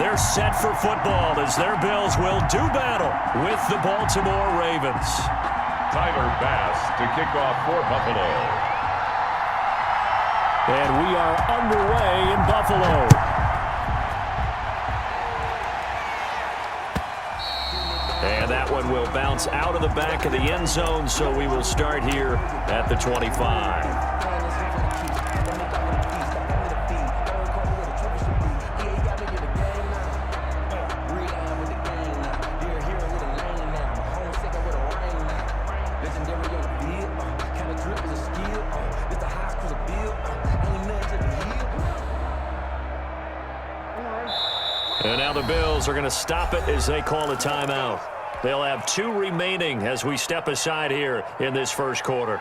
They're set for football as their Bills will do battle with the Baltimore Ravens. Tyler Bass to kick off for Buffalo. And we are underway in Buffalo. And that one will bounce out of the back of the end zone, so we will start here at the 25. And now the Bills are going to stop it as they call a timeout. They'll have 2 remaining as we step aside here in this first quarter.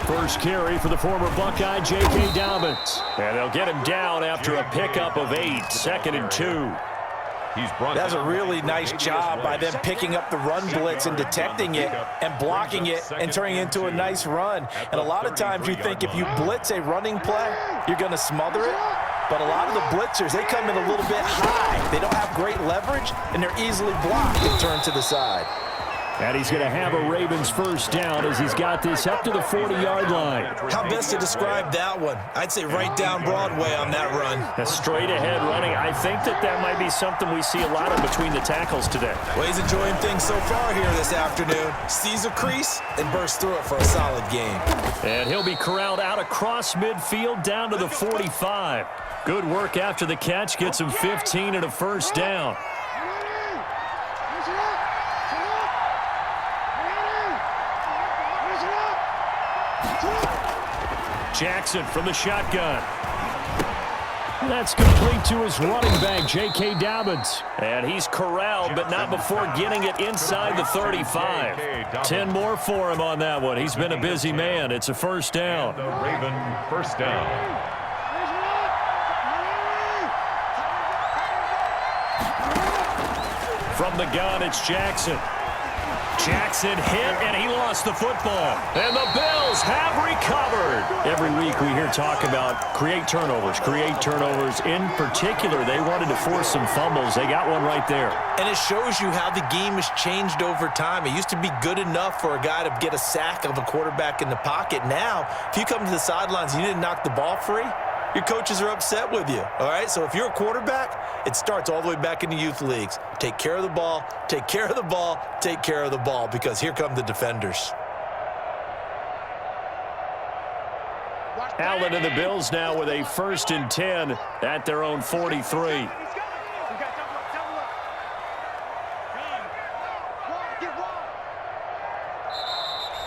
First carry for the former Buckeye, J.K. Dobbins. And they'll get him down after a pickup of 8, 2nd and 2. That's a really nice job by them picking up the run blitz and detecting it and blocking it and turning it into a nice run. And a lot of times you think if you blitz a running play, you're going to smother it. But a lot of the blitzers, they come in a little bit high. They don't have great leverage, and they're easily blocked and turned to the side. And he's going to have a Ravens first down as he's got this up to the 40-yard line. How best to describe that one? I'd say right down Broadway on that run. A straight-ahead running. I think that might be something we see a lot of between the tackles today. Well, he's enjoying things so far here this afternoon. Sees a crease and bursts through it for a solid game. And he'll be corralled out across midfield down to the 45. Good work after the catch. Gets him 15 and a first down. Jackson from the shotgun. That's complete to his running back, J.K. Dobbins. And he's corralled, but not before getting it inside the 35. 10 more for him on that one. He's been a busy man. It's a first down. The Raven first down. From the gun, it's Jackson. Jackson hit, and he lost the football. And the Bills have recovered. Every week we hear talk about create turnovers. In particular, they wanted to force some fumbles. They got one right there. And it shows you how the game has changed over time. It used to be good enough for a guy to get a sack of a quarterback in the pocket. Now, if you come to the sidelines and you didn't knock the ball free, your coaches are upset with you, all right? So if you're a quarterback, it starts all the way back in the youth leagues. Take care of the ball, take care of the ball, take care of the ball, because here come the defenders. Allen and the Bills now with a 1st and 10 at their own 43.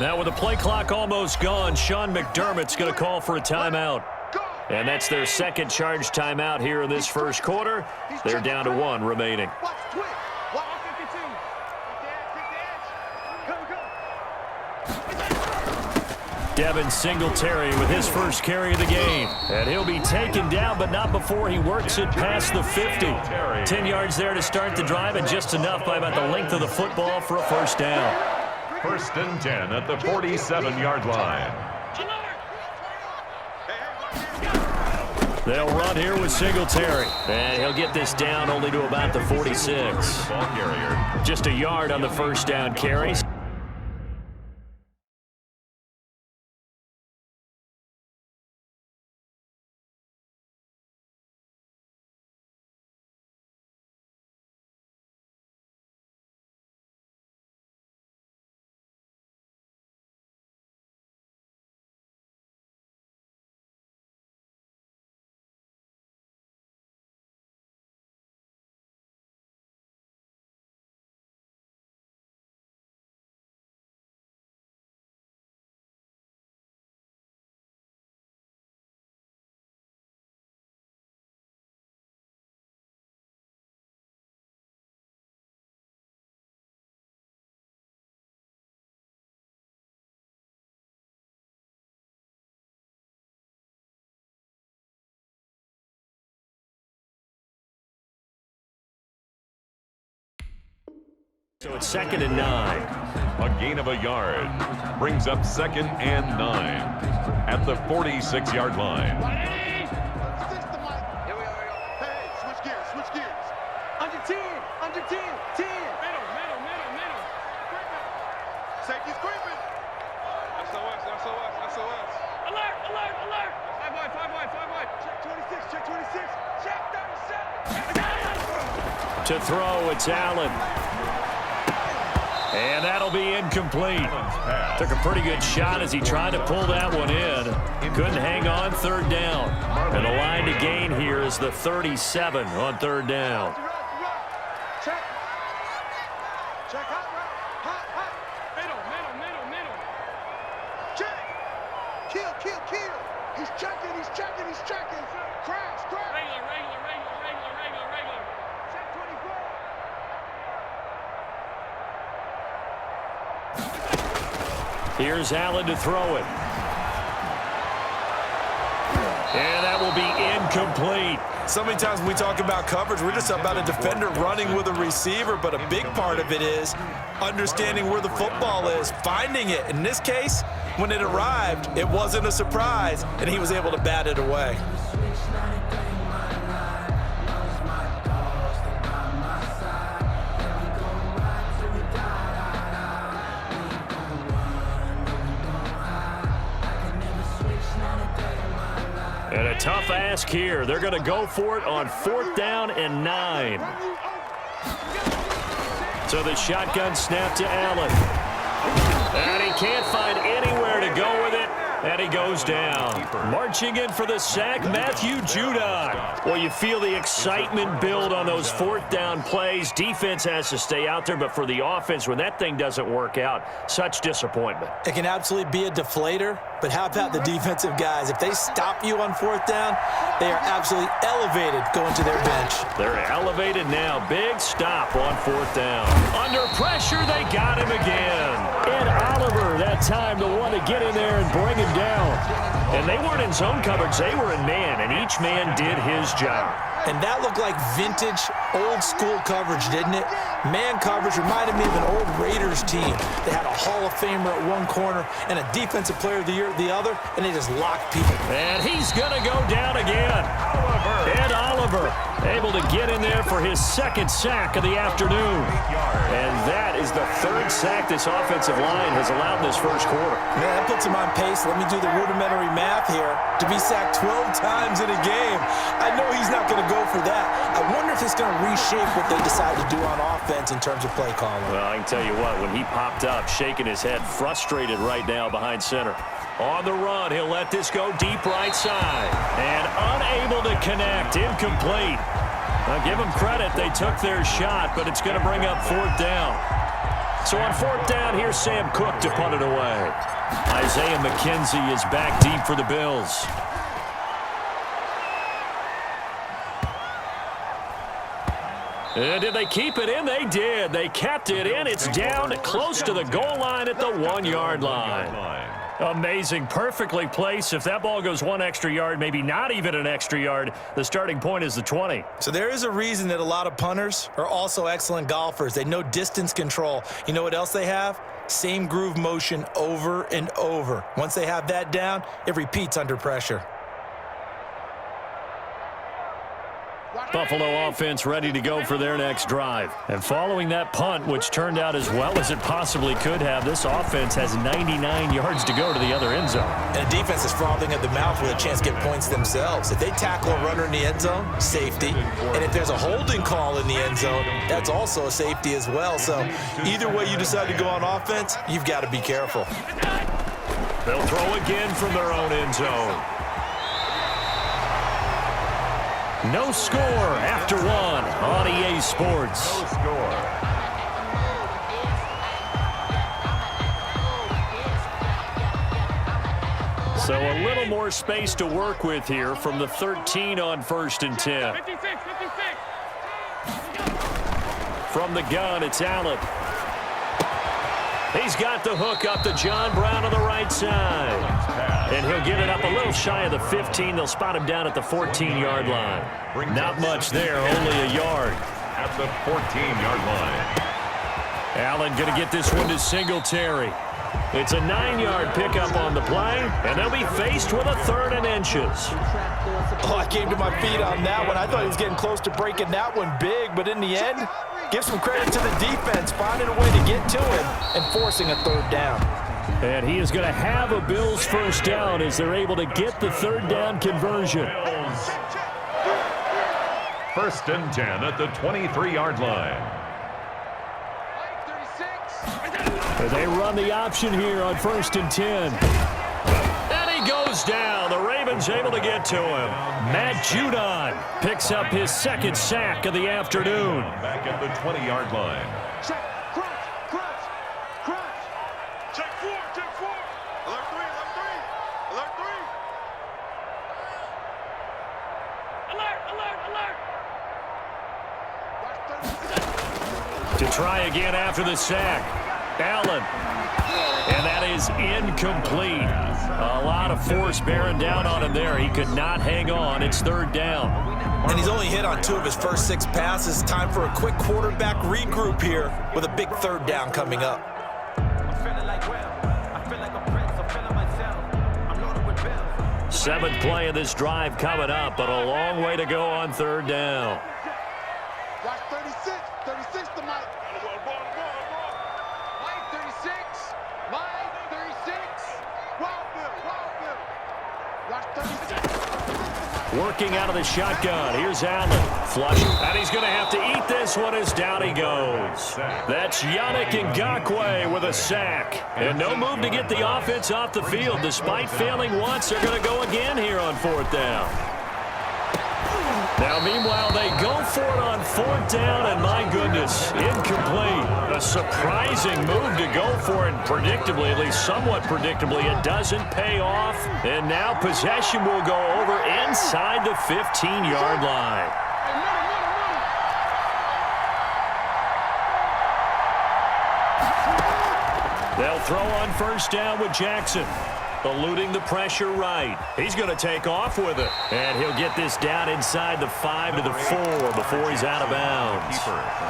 Now with the play clock almost gone, Sean McDermott's going to call for a timeout. And that's their second charge timeout here in this first quarter. They're down to 1 remaining. Devin Singletary with his first carry of the game. And he'll be taken down, but not before he works it past the 50. 10 yards there to start the drive, and just enough by about the length of the football for a first down. 1st and 10 at the 47-yard line. They'll run here with Singletary. And he'll get this down only to about the 46. Just a yard on the first down carry. So it's 2nd and 9. A gain of a yard. Brings up 2nd and 9 at the 46-yard line. Switch gears. Under 10. Middle. Safety's creeping. SOS. Alert. 5 wide. Check 26. Check 37. To throw, it's Allen. And that'll be incomplete. Took a pretty good shot as he tried to pull that one in. Couldn't hang on 3rd down. And the line to gain here is the 37 on 3rd down. Check hot. Middle. Check. Kill. He's checking. Crash. Regular. Check 24. Here's Allen to throw it. And that will be incomplete. So many times when we talk about coverage, we're just about a defender running with a receiver, but a big part of it is understanding where the football is, finding it. In this case, when it arrived, it wasn't a surprise, and he was able to bat it away. And a tough ask here. They're going to go for it on 4th down and 9. So the shotgun snap to Allen. And he can't find anywhere to go with it. And he goes down. Marching in for the sack, Matthew Judon. Well, you feel the excitement build on those 4th down plays. Defense has to stay out there, but for the offense, when that thing doesn't work out, such disappointment. It can absolutely be a deflator, but how about the defensive guys? If they stop you on 4th down, they are absolutely elevated going to their bench. They're elevated now. Big stop on 4th down. Under pressure, they got him again. Ed Oliver, that time, the one to get in there and bring him down. And they weren't in zone coverage. They were in man, and each man did his job. And that looked like vintage, old-school coverage, didn't it? Man coverage reminded me of an old Raiders team. They had a Hall of Famer at one corner and a Defensive Player of the Year at the other, and they just locked people. And he's going to go down again. Ed Oliver able to get in there for his 2nd sack of the afternoon. And that is the 3rd sack this offensive line has allowed in this first quarter. Man, that puts him on pace. Let me do the rudimentary math here. To be sacked 12 times in a game, I know he's not going to go for that. I wonder if it's going to reshape what they decide to do on offense in terms of play calling. Well, I can tell you what, when he popped up, shaking his head, frustrated right now behind center. On the run, he'll let this go deep right side. And unable to connect, incomplete. Now, give them credit, they took their shot, but it's going to bring up 4th down. So on 4th down, here's Sam Cook to punt it away. Isaiah McKenzie is back deep for the Bills. And did they keep it in? They did. They kept it in. It's down close to the goal line at the 1-yard line. Amazing. Perfectly placed. If that ball goes 1 extra yard, maybe not even an extra yard, the starting point is the 20. So there is a reason that a lot of punters are also excellent golfers. They know distance control. You know what else they have? Same groove motion over and over. Once they have that down, it repeats under pressure. Buffalo offense ready to go for their next drive. And following that punt, which turned out as well as it possibly could have, this offense has 99 yards to go to the other end zone. And the defense is frothing at the mouth with a chance to get points themselves. If they tackle a runner in the end zone, safety. And if there's a holding call in the end zone, that's also a safety as well. So either way you decide to go on offense, you've got to be careful. They'll throw again from their own end zone. No score after 1 on EA Sports. No score. So a little more space to work with here from the 13 on 1st and 10. 56. From the gun, it's Allen. He's got the hook up to John Brown on the right side. And he'll give it up a little shy of the 15. They'll spot him down at the 14-yard line. Not much there, only a yard. At the 14-yard line. Allen going to get this one to Singletary. It's a 9-yard pickup on the play, and they'll be faced with a 3rd and inches. Oh, I came to my feet on that one. I thought he was getting close to breaking that one big, but in the end, give some credit to the defense, finding a way to get to him and forcing a 3rd down. And he is going to have a Bills first down as they're able to get the 3rd down conversion. First and 10 at the 23-yard line. And they run the option here on 1st and 10. And he goes down. The Ravens able to get to him. Matt Judon picks up his 2nd sack of the afternoon. Back at the 20-yard line. Check, crunch, crunch, crunch. Check 4, check 4. Alert 3, alert 3. Alert, alert, alert. To try again after the sack. Allen. And that is incomplete. A lot of force bearing down on him there. He could not hang on. It's 3rd down. And he's only hit on 2 of his first 6 passes. Time for a quick quarterback regroup here with a big 3rd down coming up. 7th play of this drive coming up, but a long way to go on 3rd down. Watch 36, 36 to Mike. Mike 36, Mike 36. Wild Bill. Watch 36. Working out of the shotgun. Here's Allen. Flush. And he's going to have to eat this one as down he goes. That's Yannick Ngakoue with a sack. And no move to get the offense off the field. Despite failing once, they're going to go again here on 4th down. Now, meanwhile, they go for it on 4th down, and my goodness, incomplete. A surprising move to go for it, predictably, at least somewhat predictably. It doesn't pay off, and now possession will go over inside the 15-yard line. They'll throw on 1st down with Jackson. Eluding the pressure right. He's going to take off with it. And he'll get this down inside the 5 to the 4 before he's out of bounds.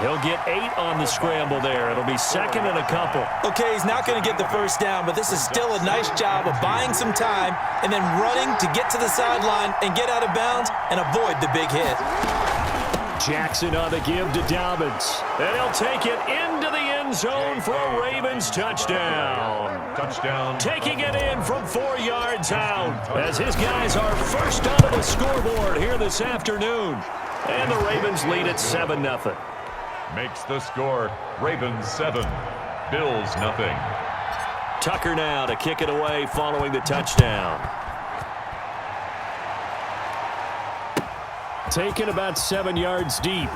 He'll get 8 on the scramble there. It'll be 2nd and a couple. Okay, he's not going to get the 1st down, but this is still a nice job of buying some time and then running to get to the sideline and get out of bounds and avoid the big hit. Jackson on the give to Dobbins. And he'll take it into the end zone for a Ravens touchdown. Touchdown. Taking it in from 4 yards out as his guys are first onto the scoreboard here this afternoon. And the Ravens lead at 7-0. Makes the score Ravens 7, Bills nothing. Tucker now to kick it away following the touchdown. Taken about 7 yards deep.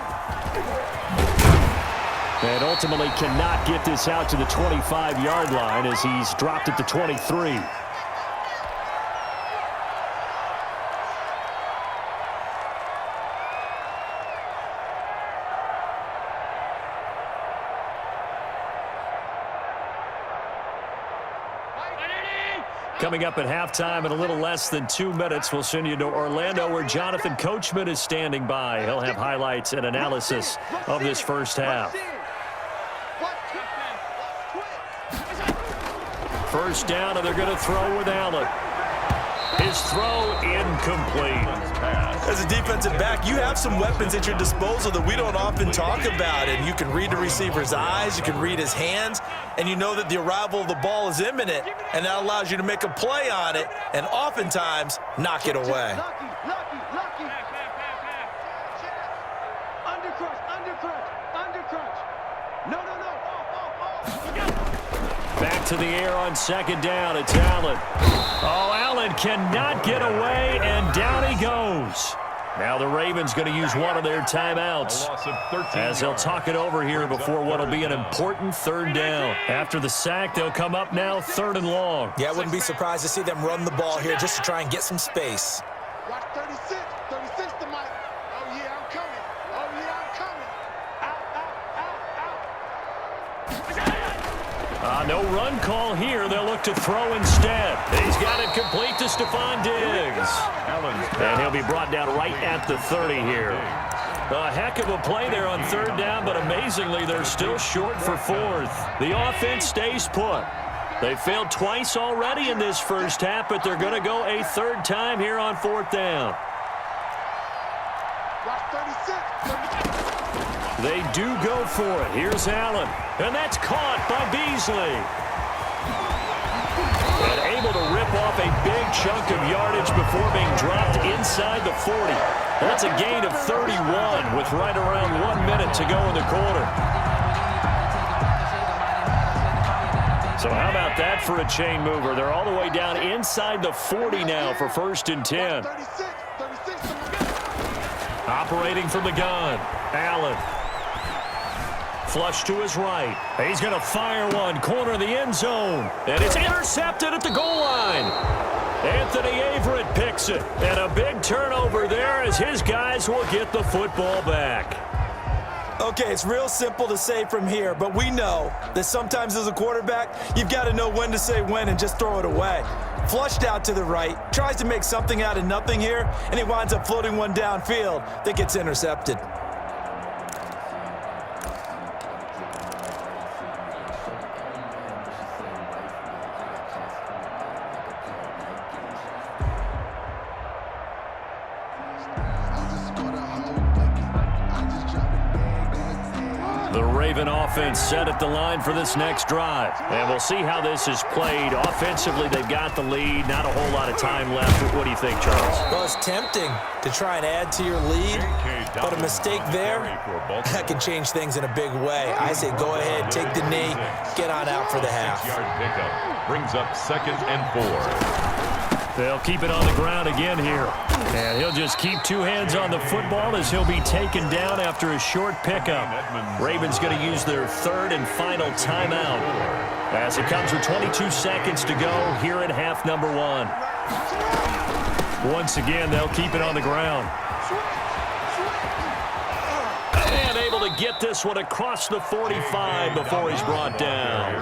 And ultimately cannot get this out to the 25-yard line as he's dropped at the 23. Coming up at halftime in a little less than 2 minutes, we'll send you to Orlando where Jonathan Coachman is standing by. He'll have highlights and analysis of this first half. First down, and they're going to throw with Allen. His throw incomplete. As a defensive back, you have some weapons at your disposal that we don't often talk about. And you can read the receiver's eyes, you can read his hands, and you know that the arrival of the ball is imminent, and that allows you to make a play on it and oftentimes knock it away. Lucky. Undercrunch. No. Back to the air on 2nd down. It's Allen. Oh, Allen cannot get away, and down he goes. Now the Ravens going to use one of their timeouts as they'll talk it over here before what will be an important 3rd down. After the sack, they'll come up now 3rd and long. Yeah, I wouldn't be surprised to see them run the ball here just to try and get some space. Watch 36 to Mike. Oh, yeah, I'm coming. Out. No run call here. They'll look to throw instead. He's got it complete to Stephon Diggs. And he'll be brought down right at the 30 here. A heck of a play there on third down, but amazingly, they're still short for fourth. The offense stays put. They failed twice already in this first half, but they're going to go a third time here on fourth down. They do go for it. Here's Allen, and that's caught by Beasley. And able to rip off a big chunk of yardage before being dropped inside the 40. That's a gain of 31 with right around 1 minute to go in the quarter. So how about that for a chain mover? They're all the way down inside the 40 now for 1st and 10. Operating from the gun, Allen. Flush to his right. He's going to fire one, corner of the end zone. And it's intercepted at the goal line. Anthony Averett picks it. And a big turnover there as his guys will get the football back. Okay, it's real simple to say from here, but we know that sometimes as a quarterback, you've got to know when to say when and just throw it away. Flushed out to the right, tries to make something out of nothing here, and he winds up floating one downfield that gets intercepted. Offense set at the line for this next drive. And we'll see how this is played. Offensively, they've got the lead. Not a whole lot of time left. What do you think, Charles? Well, it's tempting to try and add to your lead, but a mistake there, that can change things in a big way. I say go ahead, take the knee, get on out for the half. Pickup brings up 2nd and 4. They'll keep it on the ground again here. And he'll just keep 2 hands on the football as he'll be taken down after a short pickup. Ravens going to use their 3rd and final timeout as it comes with 22 seconds to go here at half number 1. Once again, they'll keep it on the ground. And able to get this one across the 45 before he's brought down.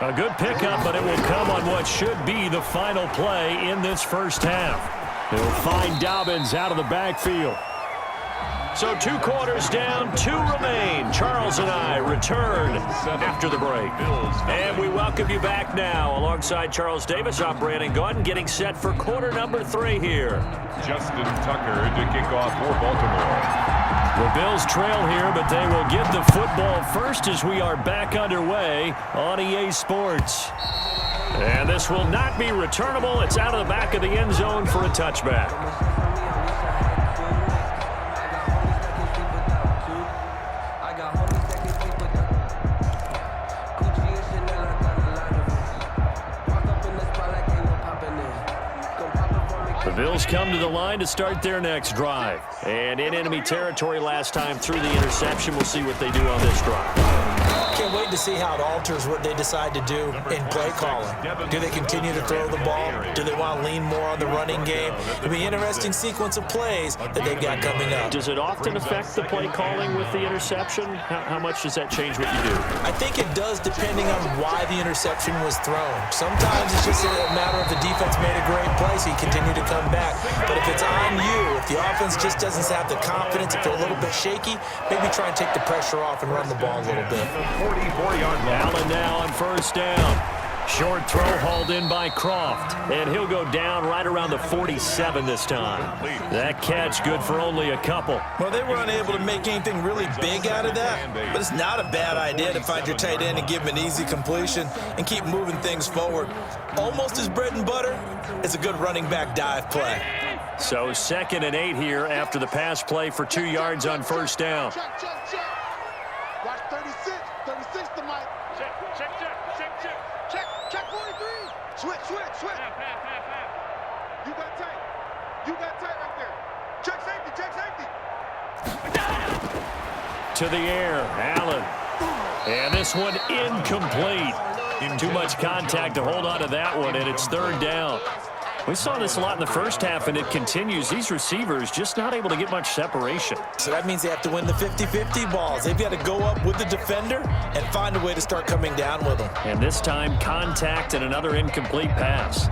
A good pickup, but it will come on what should be the final play in this first half. He'll find Dobbins out of the backfield. So 2 quarters down, 2 remain. Charles and I return after the break. And we welcome you back now. Alongside Charles Davis, I'm Brandon Gaudin, getting set for quarter number 3 here. Justin Tucker to kick off for Baltimore. The Bills trail here, but they will get the football first as we are back underway on EA Sports. And this will not be returnable. It's out of the back of the end zone for a touchback. The Bills come to the line to start their next drive. And in enemy territory last time through the interception. We'll see what they do on this drive. Can't wait to see how it alters what they decide to do in play calling. Do they continue to throw the ball? Do they want to lean more on the running game? It'll be an interesting sequence of plays that they've got coming up. Does it often affect the play calling with the interception? How much does that change what you do? I think it does depending on why the interception was thrown. Sometimes it's just a matter of the defense made a great play, so you continue to come back. But if it's on you, if the offense just doesn't have the confidence, if they're a little bit shaky, maybe try and take the pressure off and run the ball a little bit. 44-yard line. Allen now on first down. Short throw hauled in by Croft. And he'll go down right around the 47 this time. That catch good for only a couple. Well, they were unable to make anything really big out of that, but it's not a bad idea to find your tight end and give him an easy completion and keep moving things forward. Almost as bread and butter, it's a good running back dive play. So 2nd and 8 here after the pass play for 2 yards on first down. Check. Watch 36 to Mike. Check 43. Switch. You got tight right there. Check safety. To the air, Allen. And this one incomplete. Too much contact to hold on to that one, and it's 3rd down. We saw this a lot in the first half, and it continues. These receivers just not able to get much separation. So that means they have to win the 50-50 balls. They've got to go up with the defender and find a way to start coming down with them. And this time, contact and another incomplete pass.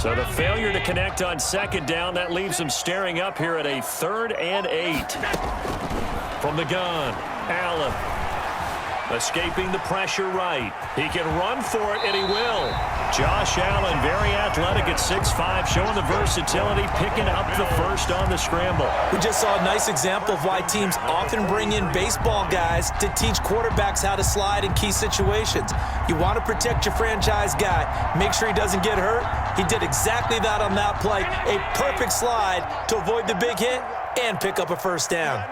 So the failure to connect on second down, that leaves them staring up here at a 3rd and 8. From the gun, Allen. Escaping the pressure right. He can run for it, and he will. Josh Allen, very athletic at 6'5", showing the versatility, picking up the first on the scramble. We just saw a nice example of why teams often bring in baseball guys to teach quarterbacks how to slide in key situations. You want to protect your franchise guy. Make sure he doesn't get hurt. He did exactly that on that play. A perfect slide to avoid the big hit and pick up a first down.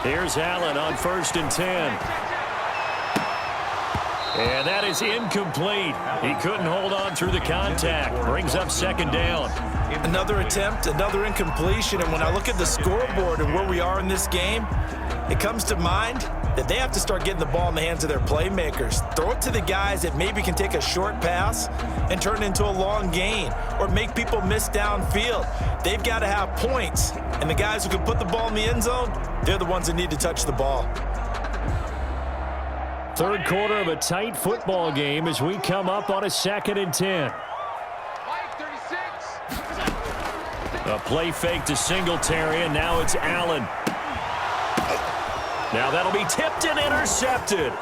Here's Allen on 1st and 10. And that is incomplete. He couldn't hold on through the contact. Brings up 2nd down. Another attempt, another incompletion. And when I look at the scoreboard and where we are in this game, it comes to mind that they have to start getting the ball in the hands of their playmakers. Throw it to the guys that maybe can take a short pass and turn it into a long gain or make people miss downfield. They've got to have points. And the guys who can put the ball in the end zone, they're the ones that need to touch the ball. 3rd quarter of a tight football game as we come up on a 2nd and 10. A play fake to Singletary, and now it's Allen. Now that'll be tipped and intercepted.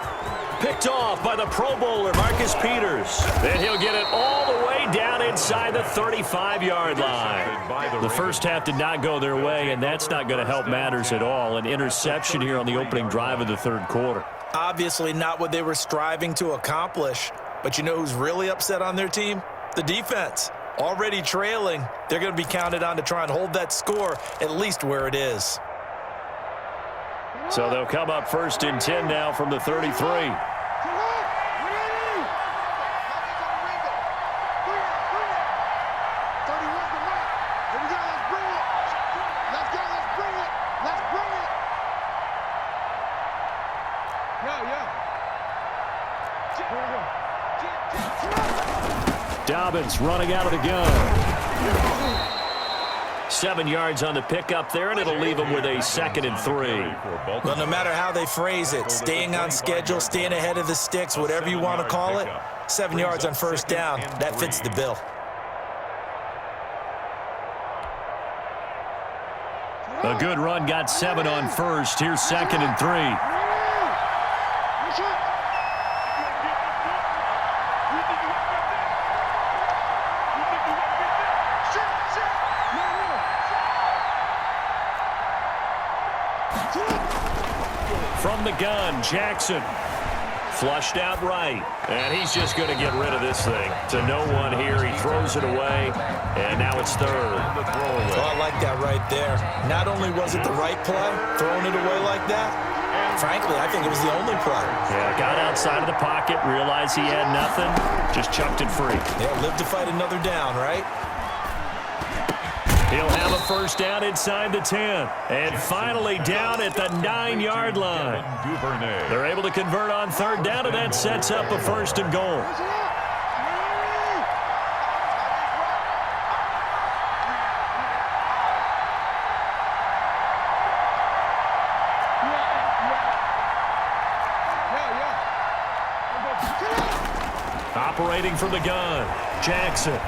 Picked off by the Pro Bowler, Marcus Peters. Then he'll get it all the way down inside the 35-yard line. The first half did not go their way, and that's not going to help matters at all. An interception here on the opening drive of the 3rd quarter. Obviously not what they were striving to accomplish. But you know who's really upset on their team? The defense. Already trailing, they're going to be counted on to try and hold that score at least where it is. So they'll come up 1st and 10 now from the 33. Dobbins running out of the gun. 7 yards on the pickup there, and it'll leave them with a 2nd and 3. Well, no matter how they phrase it, staying on schedule, staying ahead of the sticks, whatever you want to call it, 7 yards on 1st down, that fits the bill. A good run got 7 on 1st. Here's 2nd and 3. From the gun, Jackson. Flushed out right. And he's just going to get rid of this thing. To no one here. He throws it away. And now it's 3rd. Oh, I like that right there. Not only was it the right play, throwing it away like that, frankly, I think it was the only play. Yeah, got outside of the pocket, realized he had nothing, just chucked it free. Yeah, live to fight another down, right? He'll have a 1st down inside the 10. And finally down at the 9-yard line. They're able to convert on 3rd down, and that sets up a 1st and goal. Operating from the gun, Jackson.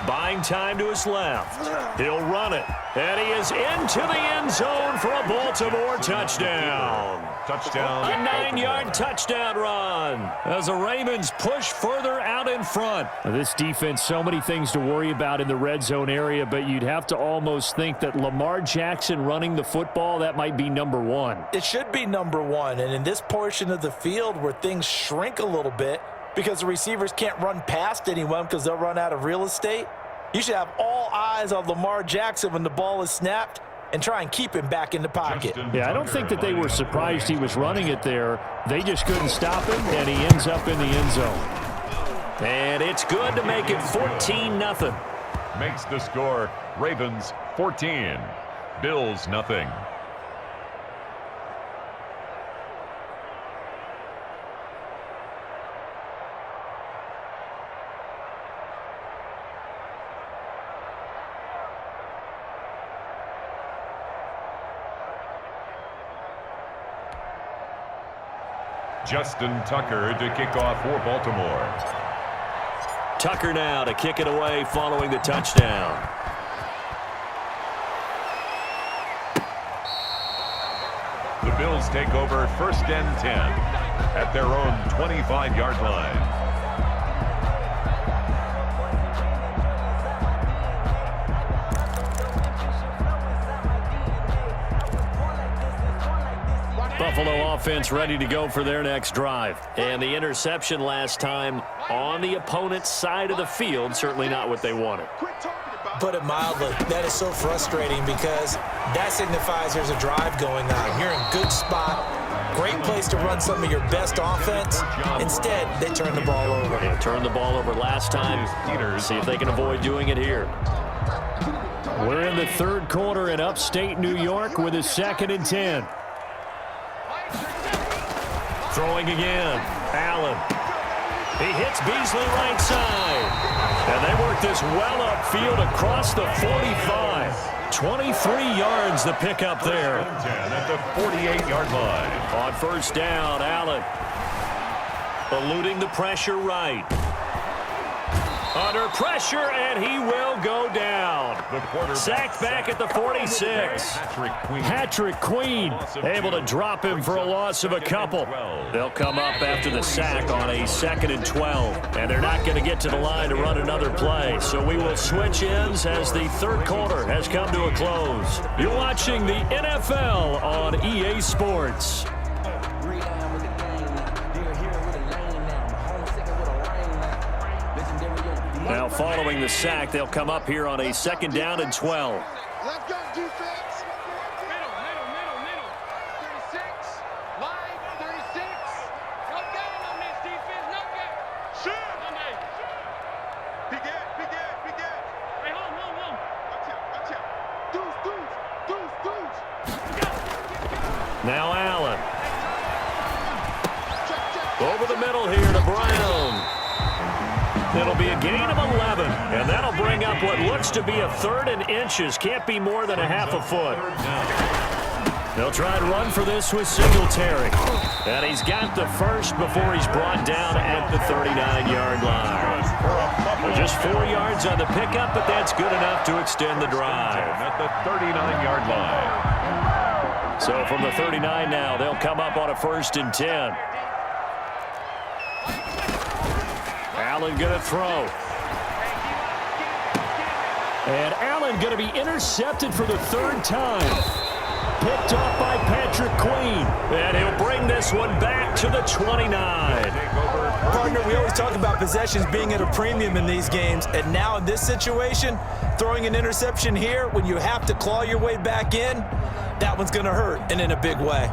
Buying time to his left. He'll run it. And he is into the end zone for a Baltimore touchdown. Touchdown. A 9-yard touchdown run as the Ravens push further out in front. This defense, so many things to worry about in the red zone area, but you'd have to almost think that Lamar Jackson running the football, that might be number 1. It should be number 1. And in this portion of the field where things shrink a little bit, because the receivers can't run past anyone because they'll run out of real estate, you should have all eyes on Lamar Jackson when the ball is snapped and try and keep him back in the pocket. Yeah, I don't think that they were surprised he was running it there. They just couldn't stop him, and he ends up in the end zone. And it's good to make it 14-0. Makes the score Ravens 14, Bills nothing. Justin Tucker to kick off for Baltimore. Tucker now to kick it away following the touchdown. The Bills take over 1st and 10 at their own 25-yard line. Buffalo offense ready to go for their next drive. And the interception last time on the opponent's side of the field, certainly not what they wanted. Put it mildly, that is so frustrating because that signifies there's a drive going on. You're in good spot, great place to run some of your best offense. Instead, they turn the ball over. They turned the ball over last time. See if they can avoid doing it here. We're in the third quarter in upstate New York with a 2nd and 10. Throwing again. Allen. He hits Beasley right side. And they work this well upfield across the 45. 23 yards the pickup there. At the 48-yard line. On 1st down, Allen. Eluding the pressure right. Under pressure, and he will go down. Sacked back at the 46. Patrick Queen able to drop him for a loss of a couple. They'll come up after the sack on a 2nd and 12. And they're not going to get to the line to run another play. So we will switch ends as the third quarter has come to a close. You're watching the NFL on EA Sports. Now following the sack, they'll come up here on a 2nd down and 12. Let's go, defense. Middle. 36. Line, 36. No gain on this defense. No gain. Shoot. Big it. Hey, hold. Watch out. Deuce. Now Allen. Over the middle here to Brown. It'll be a gain of 11, and that'll bring up what looks to be a 3rd and inches. Can't be more than a half a foot. They'll try and run for this with Singletary. And he's got the first before he's brought down at the 39-yard line. Just 4 yards on the pickup, but that's good enough to extend the drive. At the 39-yard line. So from the 39 now, they'll come up on a 1st and 10. Allen going to throw. And Allen going to be intercepted for the 3rd time. Picked off by Patrick Queen. And he'll bring this one back to the 29. Partner, we always talk about possessions being at a premium in these games. And now in this situation, throwing an interception here when you have to claw your way back in, that one's going to hurt, and in a big way.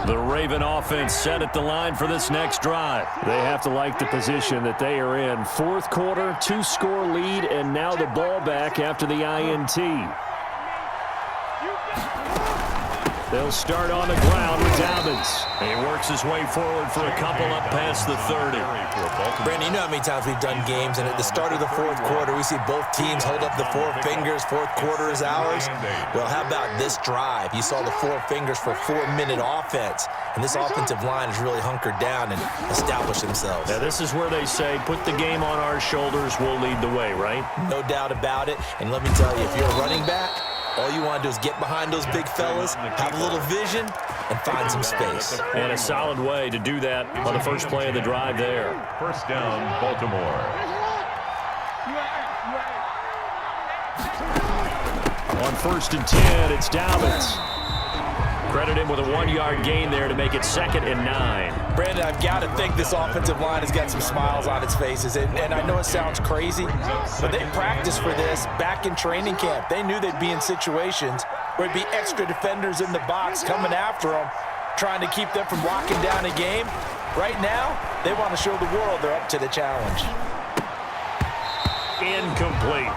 The Raven offense set at the line for this next drive. They have to like the position that they are in. 4th quarter, 2-score lead, and now the ball back after the INT. They'll start on the ground with Dobbins. He works his way forward for a couple up past the 30. Brandon, you know how many times we've done games, and at the start of the 4th quarter, we see both teams hold up the 4 fingers. 4th quarter is ours. Well, how about this drive? You saw the 4 fingers for 4-minute offense, and this offensive line has really hunkered down and established themselves. Now, this is where they say, put the game on our shoulders, we'll lead the way, right? No doubt about it. And let me tell you, if you're a running back, all you want to do is get behind those big fellas, have a little vision, and find some space. And a solid way to do that on the first play of the drive there. 1st down, Baltimore. On 1st and 10, it's Dobbins. Credit him with a 1-yard gain there to make it 2nd and 9. Brandon, I've got to think this offensive line has got some smiles on its faces. And I know it sounds crazy, but they practiced for this back in training camp. They knew they'd be in situations where it'd be extra defenders in the box coming after them, trying to keep them from locking down a game. Right now, they want to show the world they're up to the challenge. incomplete.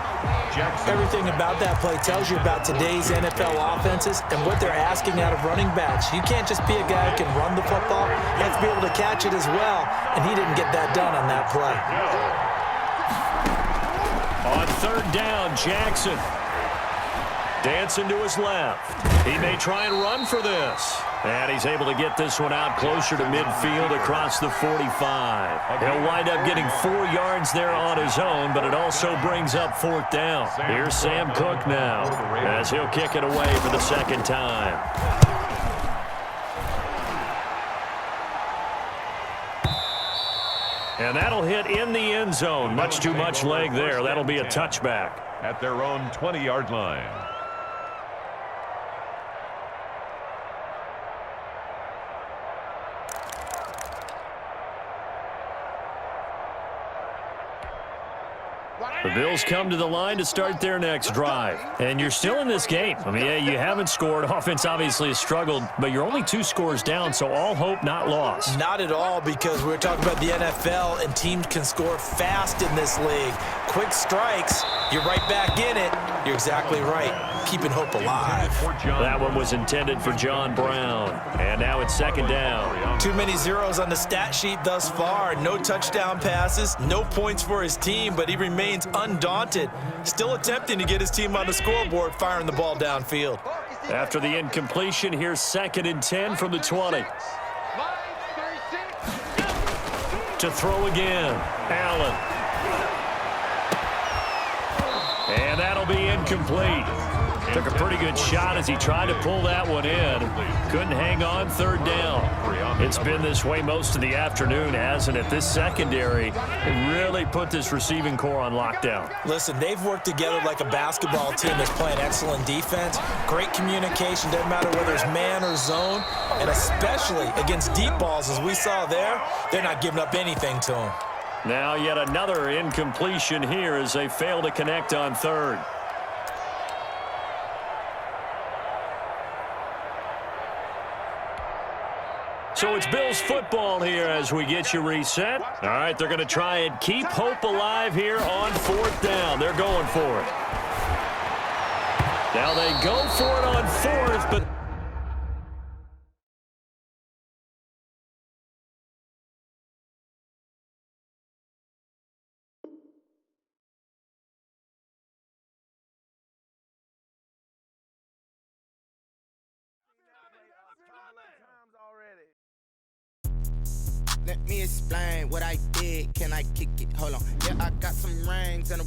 Everything about that play tells you about today's NFL offenses and what they're asking out of running backs. You can't just be a guy who can run the football. You have to be able to catch it as well, and he didn't get that done on that play. On third down, Jackson. Dancing to his left. He may try and run for this. And he's able to get this one out closer to midfield across the 45. He'll wind up getting 4 yards there on his own, but it also brings up fourth down. Here's Sam Cook now as he'll kick it away for the second time. And that'll hit in the end zone. Much too much leg there. That'll be a touchback. At their own 20-yard line. The Bills come to the line to start their next drive. And you're still in this game. I mean, yeah, you haven't scored. Offense obviously has struggled, but you're only 2 scores down, so all hope not lost. Not at all, because we're talking about the NFL, and teams can score fast in this league. Quick strikes, you're right back in it. You're exactly right. Keeping hope alive. That one was intended for John Brown. And now it's second down. Too many zeros on the stat sheet thus far. No touchdown passes, no points for his team, but he remains undaunted. Still attempting to get his team on the scoreboard, firing the ball downfield. After the incompletion, here's 2nd and 10 from the 20. To throw again, Allen. And that'll be incomplete. Took a pretty good shot as he tried to pull that one in. Couldn't hang on, third down. It's been this way most of the afternoon, hasn't it? This secondary really put this receiving core on lockdown. Listen, they've worked together like a basketball team that's playing excellent defense. Great communication, doesn't matter whether it's man or zone. And especially against deep balls, as we saw there, they're not giving up anything to them. Now yet another incompletion here as they fail to connect on third. So it's Bills football here as we get you reset. All right, they're going to try and keep hope alive here on fourth down. They're going for it. Now they go for it on fourth, but Let me explain what I did. Can I kick it? Hold on. Yeah, I got some rings and a